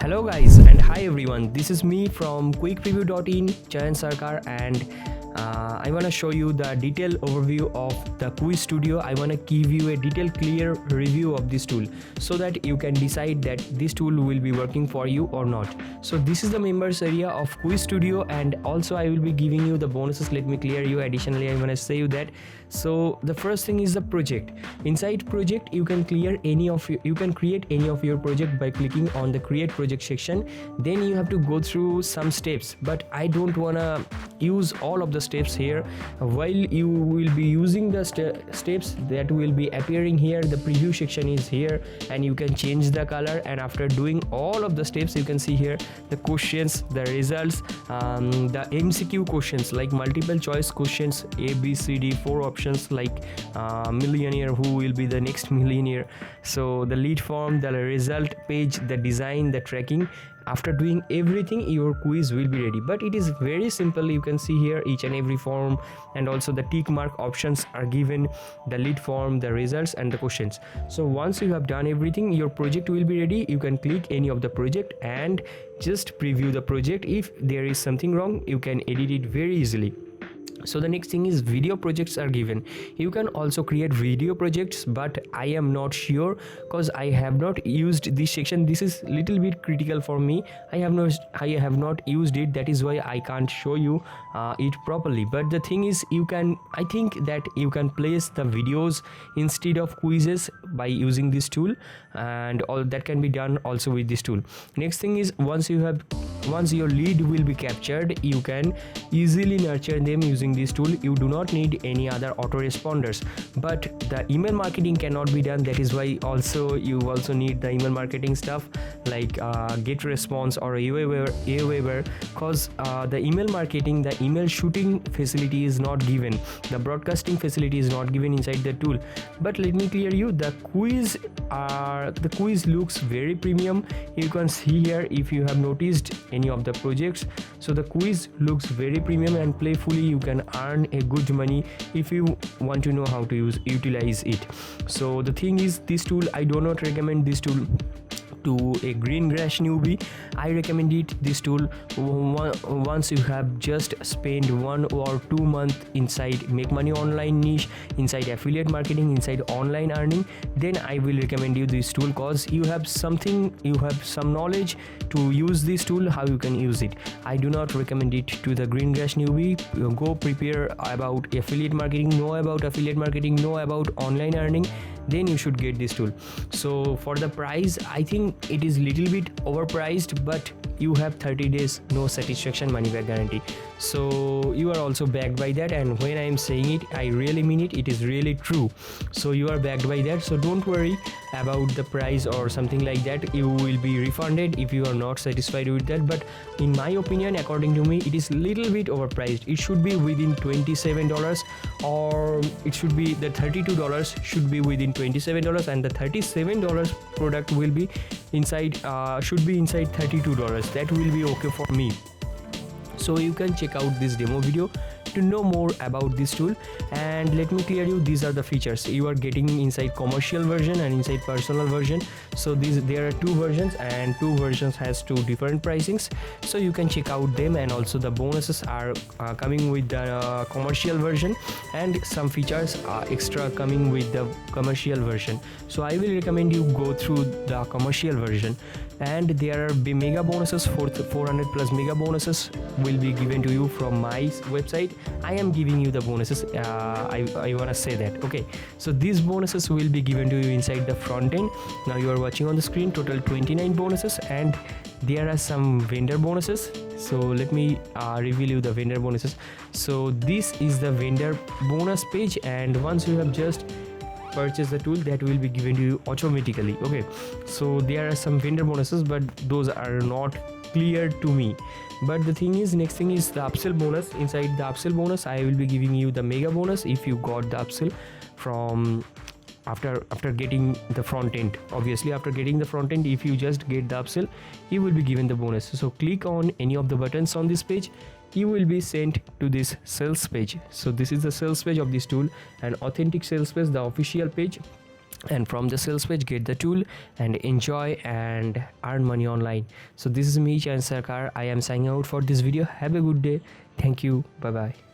Hello guys and hi everyone, this is me from quickreview.in, Chayan Sarkar, and I want to show you the detailed overview of the Quiz Studio. I want to give you a detailed clear review of this tool so that you can decide that this tool will be working for you or not. So this is the members area of Quiz Studio, and also I will be giving you the bonuses. Let me clear you. Additionally, I want to say you that. So the first thing is the project. Inside project you can create any of your project by clicking on the create project section. Then you have to go through some steps, but I don't want to use all of the steps here. While you will be using the steps that will be appearing here, the preview section is here and you can change the color. And after doing all of the steps, you can see here the questions, the results, the MCQ questions like multiple choice questions, A B C D, 4 options like millionaire, who will be the next millionaire. So the lead form, the result page, the design, the tracking. After doing everything, your quiz will be ready. But it is very simple. You can see here each and every form, and also the tick mark options are given, the lead form, the results, and the questions. So once you have done everything, your project will be ready. You can click any of the project and just preview the project. If there is something wrong, you can edit it very easily. So the next thing is video projects are given. You can also create video projects, but I am not sure because I have not used this section. This is little bit critical for me. I have not used it. That is why I can't show you it properly. But the thing is, I think that you can place the videos instead of quizzes by using this tool, and all that can be done also with this tool. Next thing is, once your lead will be captured, you can easily nurture them using this tool. You do not need any other autoresponders, but the email marketing cannot be done. That is why you also need the email marketing stuff like GetResponse or Aweber, because the email marketing, the email shooting facility is not given, the broadcasting facility is not given inside the tool. But let me clear you, the quiz looks very premium. You can see here, if you have noticed any of the projects, so the quiz looks very premium, and playfully you can earn a good money if you want to know how to utilize it. So the thing is, this tool, I do not recommend this tool to a green grass newbie. I recommend this tool once you have just spent 1 or 2 months inside make money online niche, inside affiliate marketing, inside online earning. Then I will recommend you this tool, cause you have some knowledge to use this tool, how you can use it. I do not recommend it to the green grass newbie. Go prepare about affiliate marketing, know about online earning, then you should get this tool. So for the price, I think it is little bit overpriced, but you have 30 days no satisfaction money back guarantee, so you are also backed by that. And when I am saying it, I really mean it. It is really true. So you are backed by that, so don't worry about the price or something like that. You will be refunded if you are not satisfied with that. But in my opinion, according to me, it is little bit overpriced. It should be within $27, or it should be the $32 should be within $27, and the $37 product will be inside should be inside $32. That will be okay for me. So you can check out this demo video to know more about this tool. And let me clear you, these are the features you are getting inside commercial version and inside personal version. So there are 2 versions, and 2 versions has 2 different pricings, so you can check out them. And also the bonuses are coming with the commercial version, and some features are extra coming with the commercial version. So I will recommend you go through the commercial version. And there are mega bonuses, 400 plus mega bonuses will be given to you from my website. I am giving you the bonuses. I want to say that. Okay, so these bonuses will be given to you inside the front end. Now you are watching on the screen total 29 bonuses, and there are some vendor bonuses. So let me reveal you the vendor bonuses. So this is the vendor bonus page, and once you have just purchase the tool, that will be given to you automatically. Okay, so there are some vendor bonuses, but those are not clear to me. But the thing is, next thing is the upsell bonus. Inside the upsell bonus, I will be giving you the mega bonus if you got the upsell from after getting the front end. Obviously, after getting the front end, if you just get the upsell, you will be given the bonus. So click on any of the buttons on this page, you will be sent to this sales page. So this is the sales page of this tool, and authentic sales page, the official page. and from the sales page get the tool and enjoy and earn money online. So this is me, Chayan Sarkar. I am signing out for this video. Have a good day. Thank you. Bye bye.